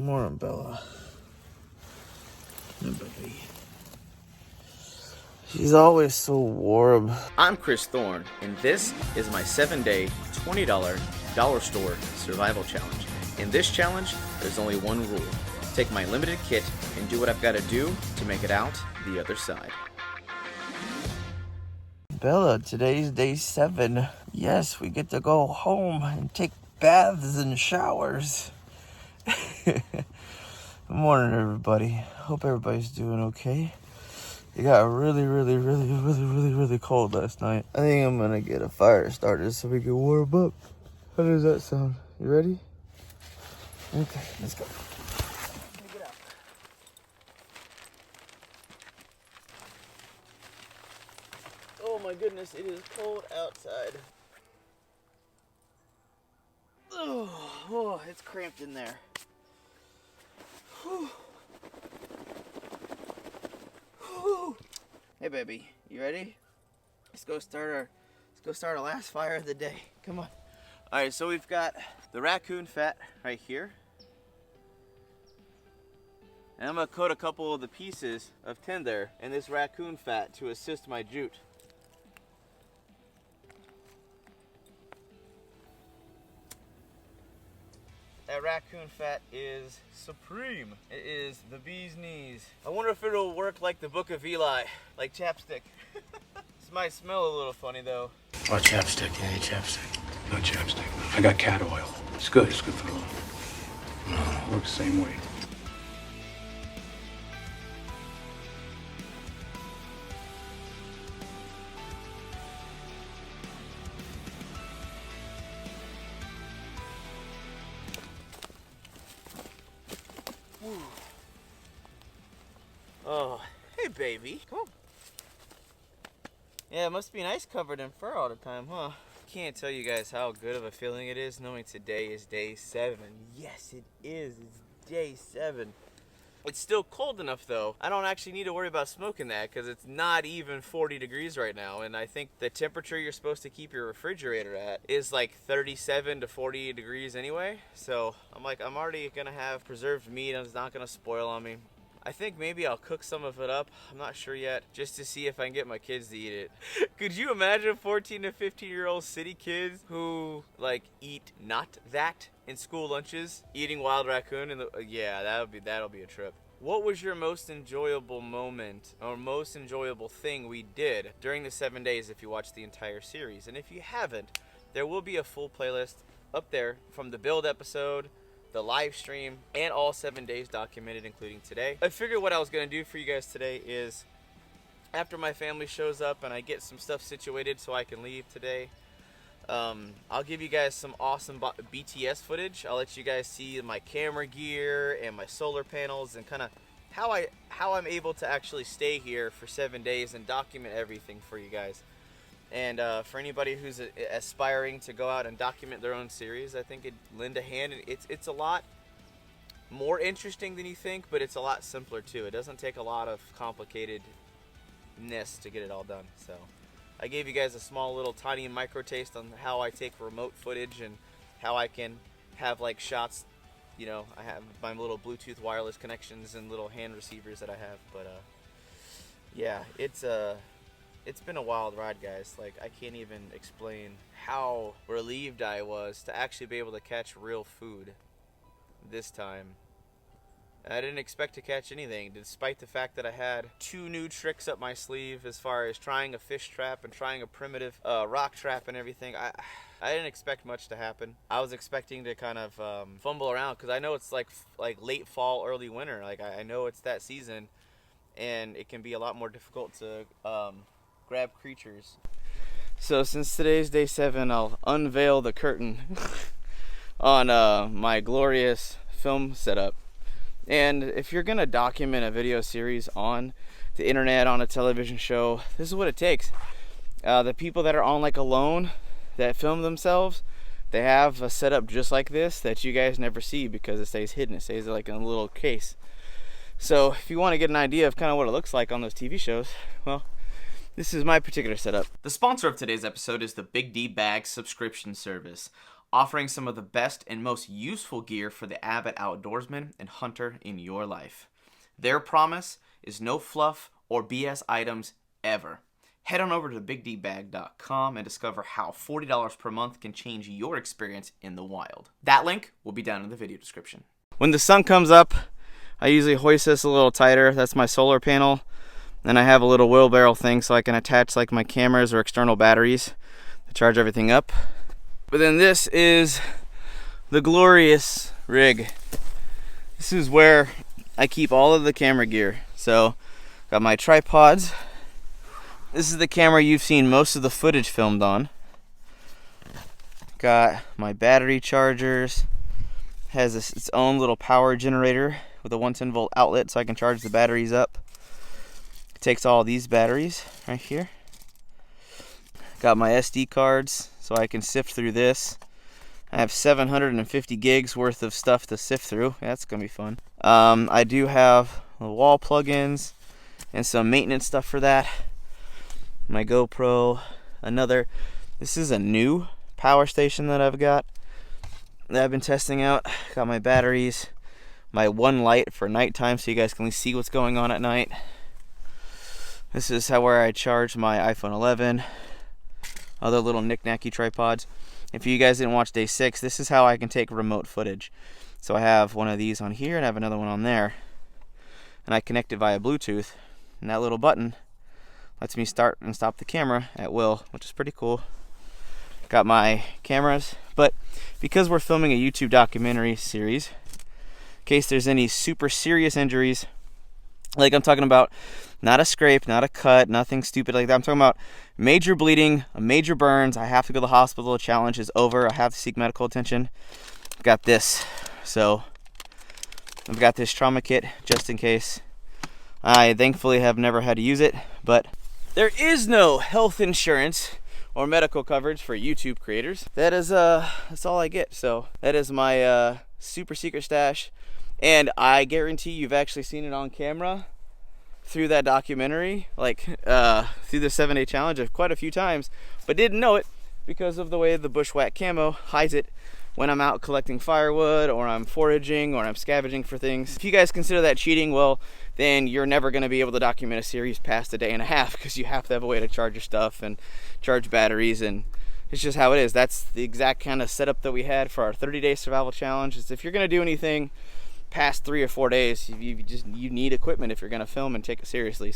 Morning, Bella. Hey, baby. She's always so warm. I'm Chris Thorne, and this is my 7-day, $20 dollar store survival challenge. In this challenge, there's only one rule. Take my limited kit and do what I've got to do to make it out the other side. Bella, today's day 7. Yes, we get to go home and take baths and showers. Good morning, everybody. Hope everybody's doing okay. It got really cold last night. I think I'm gonna get a fire started so we can warm up. How does that sound? You ready? Okay, let's go. Get out. Oh my goodness, it is cold outside. Oh, it's cramped in there. Whew. Whew. Hey baby, you ready? Let's go start our last fire of the day. Come on. Alright, so we've got the raccoon fat right here. And I'm gonna coat a couple of the pieces of tinder in this raccoon fat to assist my jute. That raccoon fat is supreme. It is the bee's knees. I wonder if it'll work like the Book of Eli, like chapstick. This might smell a little funny though. Oh, chapstick, you need chapstick. No chapstick. I got cat oil. It's good for the No, it works the same way. Oh, hey baby. Come on. Yeah, it must be nice covered in fur all the time, huh? Can't tell you guys how good of a feeling it is knowing today is day 7. Yes, it is. It's day 7. It's still cold enough though. I don't actually need to worry about smoking that because it's not even 40 degrees right now. And I think the temperature you're supposed to keep your refrigerator at is like 37 to 40 degrees anyway. So I'm already gonna have preserved meat and it's not gonna spoil on me. I think maybe I'll cook some of it up. I'm not sure yet, just to see if I can get my kids to eat it. Could you imagine 14 to 15-year-old city kids who like eat not that in school lunches, eating wild raccoon? And yeah, that'll be a trip. What was your most enjoyable moment or most enjoyable thing we did during the 7 days if you watched the entire series? And if you haven't, there will be a full playlist up there from the build episode, the live stream, and all 7 days documented, including today. I figured what I was going to do for you guys today is, after my family shows up and I get some stuff situated so I can leave today, I'll give you guys some awesome BTS footage. I'll let you guys see my camera gear and my solar panels and kind of how I'm able to actually stay here for 7 days and document everything for you guys. And for anybody who's aspiring to go out and document their own series, I think it'd lend a hand. It's a lot more interesting than you think, but it's a lot simpler too. It doesn't take a lot of complicatedness to get it all done. So I gave you guys a small little tiny micro taste on how I take remote footage and how I can have like shots. You know, I have my little Bluetooth wireless connections and little hand receivers that I have. But yeah, it's been a wild ride, guys. Like, I can't even explain how relieved I was to actually be able to catch real food this time. I didn't expect to catch anything, despite the fact that I had 2 new tricks up my sleeve as far as trying a fish trap and trying a primitive rock trap and everything. I didn't expect much to happen. I was expecting to kind of fumble around because I know it's like late fall, early winter. Like, I know it's that season, and it can be a lot more difficult to grab creatures. So since today's day 7, I'll unveil the curtain on my glorious film setup. And if you're gonna document a video series on the internet, on a television show, this is what it takes. The people that are on like Alone that film themselves, they have a setup just like this that you guys never see because it stays hidden. It stays like in a little case. So if you want to get an idea of kind of what it looks like on those TV shows, well, this is my particular setup. The sponsor of today's episode is the BIGDBAG subscription service. offering some of the best and most useful gear for the avid outdoorsman and hunter in your life. Their promise is no fluff or BS items ever. Head on over to BIGDBAG.com and discover how $40 per month can change your experience in the wild. That link will be down in the video description. When the sun comes up, I usually hoist this a little tighter. That's my solar panel. Then I have a little wheelbarrow thing so I can attach like my cameras or external batteries to charge everything up. But then this is the glorious rig. This is where I keep all of the camera gear. So, got my tripods. This is the camera you've seen most of the footage filmed on. Got my battery chargers. Has its own little power generator with a 110 volt outlet so I can charge the batteries up. It takes all these batteries right here. Got my SD cards so I can sift through this. I have 750 gigs worth of stuff to sift through. That's gonna be fun. I do have the wall plugins and some maintenance stuff for that. My GoPro, this is a new power station that I've got that I've been testing out. Got my batteries, my one light for nighttime so you guys can see what's going on at night. This is where I charge my iPhone 11, other little knick-knacky tripods. If you guys didn't watch day 6, this is how I can take remote footage. So I have one of these on here and I have another one on there. And I connect it via Bluetooth. And that little button lets me start and stop the camera at will, which is pretty cool. Got my cameras, but because we're filming a YouTube documentary series, in case there's any super serious injuries, like I'm talking about not a scrape, not a cut, nothing stupid like that. I'm talking about major bleeding, major burns. I have to go to the hospital. The challenge is over. I have to seek medical attention. I've got this. So I've got this trauma kit just in case. I thankfully have never had to use it, but there is no health insurance or medical coverage for YouTube creators. That's all I get. So that is my super secret stash, and I guarantee you've actually seen it on camera through that documentary, like through the 7-day challenge quite a few times, but didn't know it because of the way the bushwhack camo hides it when I'm out collecting firewood or I'm foraging or I'm scavenging for things. If you guys consider that cheating, well, then you're never going to be able to document a series past a day and a half because you have to have a way to charge your stuff and charge batteries, and it's just how it is. That's the exact kind of setup that we had for our 30-day survival challenge. Is if you're going to do anything past 3 or 4 days, you need equipment if you're going to film and take it seriously.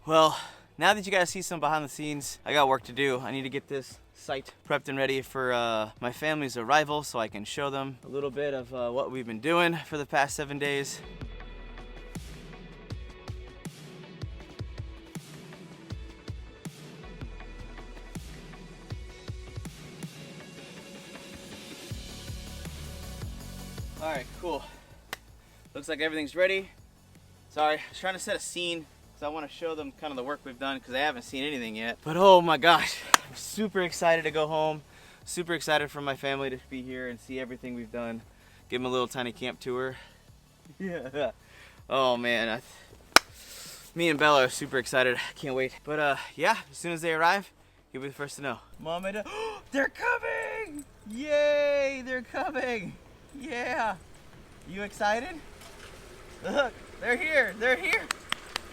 Well, now that you guys see some behind the scenes, I got work to do. I need to get this site prepped and ready for my family's arrival so I can show them a little bit of what we've been doing for the past 7 days. All right, cool. Looks like everything's ready. Sorry, I was trying to set a scene because I want to show them kind of the work we've done because they haven't seen anything yet. But oh my gosh, I'm super excited to go home. Super excited for my family to be here and see everything we've done. Give them a little tiny camp tour. Yeah. Oh man, me and Bella are super excited. Can't wait. But yeah, as soon as they arrive, you'll be the first to know. Mom and Dad, they're coming! Yay, they're coming! Yeah. You excited? Look, they're here. They're here.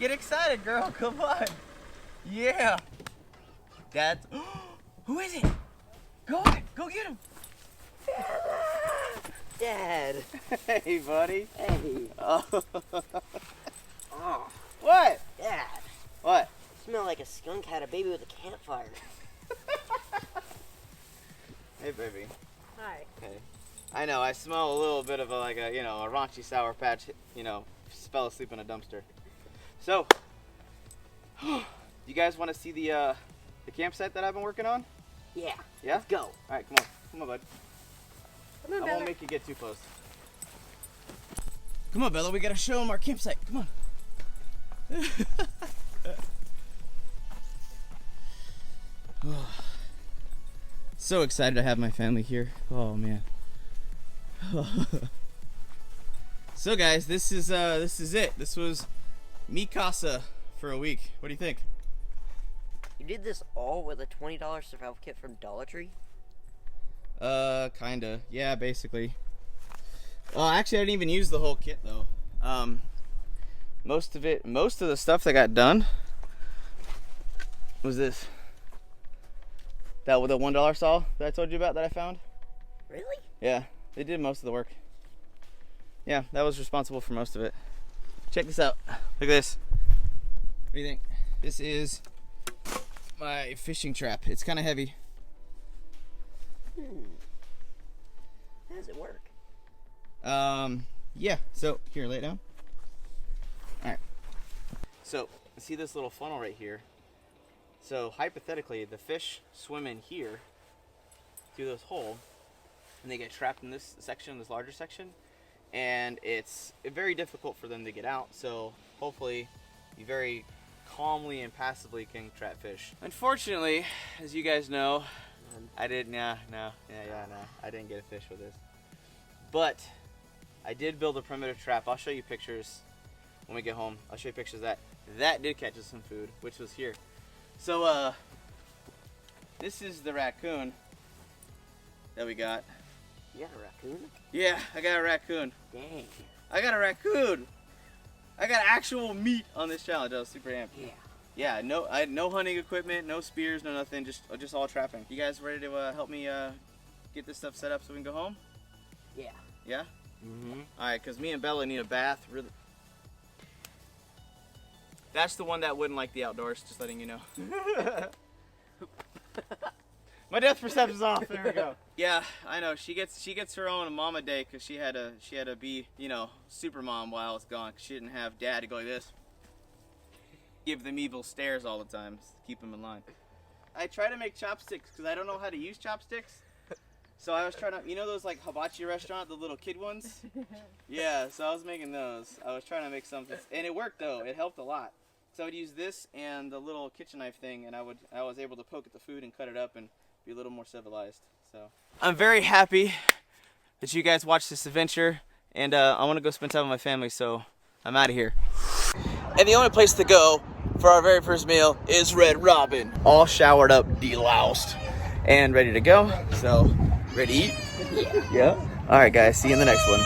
Get excited, girl. Come on. Yeah. Dad. Who is it? Go on. Go get him. Dad. Hey, buddy. Hey. Oh. Oh. What? Dad. What? You smell like a skunk had a baby with a campfire. Hey, baby. Hi. Hey. I know, I smell a little bit of a raunchy Sour Patch, fell asleep in a dumpster. So, you guys want to see the campsite that I've been working on? Yeah. Yeah? Let's go. All right, come on. Come on, bud. Come on, I Bella. won't make you get too close. Come on, Bella, we gotta show them our campsite. Come on. So excited to have my family here. Oh man. So guys, this is it. This was mi casa for a week. What do you think? You did this all with a $20 survival kit from Dollar Tree? Kinda. Yeah, basically. Actually, I didn't even use the whole kit though. Most of the stuff that got done was this. That with the $1 saw that I told you about that I found. Really? Yeah, they did most of the work. Yeah, that was responsible for most of it. Check this out. Look at this. What do you think? This is my fishing trap. It's kind of heavy. How does it work? Yeah. So here, lay it down. All right. So see this little funnel right here. So hypothetically, the fish swim in here through this hole, and they get trapped in this section, this larger section, and it's very difficult for them to get out. So hopefully, you very calmly and passively can trap fish. Unfortunately, as you guys know, I didn't. No. I didn't get a fish with this, but I did build a primitive trap. I'll show you pictures when we get home. I'll show you pictures of that did catch us some food, which was here. So this is the raccoon that we got. You got a raccoon? Yeah, I got a raccoon. Dang. I got a raccoon. I got actual meat on this challenge. I was super amped. Yeah. Yeah, I had no hunting equipment, no spears, no nothing, just all trapping. You guys ready to help me get this stuff set up so we can go home? Yeah. Yeah? Mm-hmm. All right, because me and Bella need a bath. Really. That's the one that wouldn't like the outdoors, just letting you know. My depth perception's off. There we go. Yeah, I know. She gets her own mama day because she had to be, super mom while I was gone. 'Cause she didn't have dad to go like this. Give them evil stares all the time. Keep them in line. I try to make chopsticks because I don't know how to use chopsticks. So I was trying to, those like hibachi restaurant, the little kid ones? Yeah, so I was making those. I was trying to make something, and it worked though. It helped a lot. So I would use this and the little kitchen knife thing, and I was able to poke at the food and cut it up and be a little more civilized. So I'm very happy that you guys watched this adventure, and I want to go spend time with my family, so I'm out of here. And the only place to go for our very first meal is Red Robin. All showered up, deloused, and ready to go. So, ready to eat? Yeah. All right, guys. See you in the next one.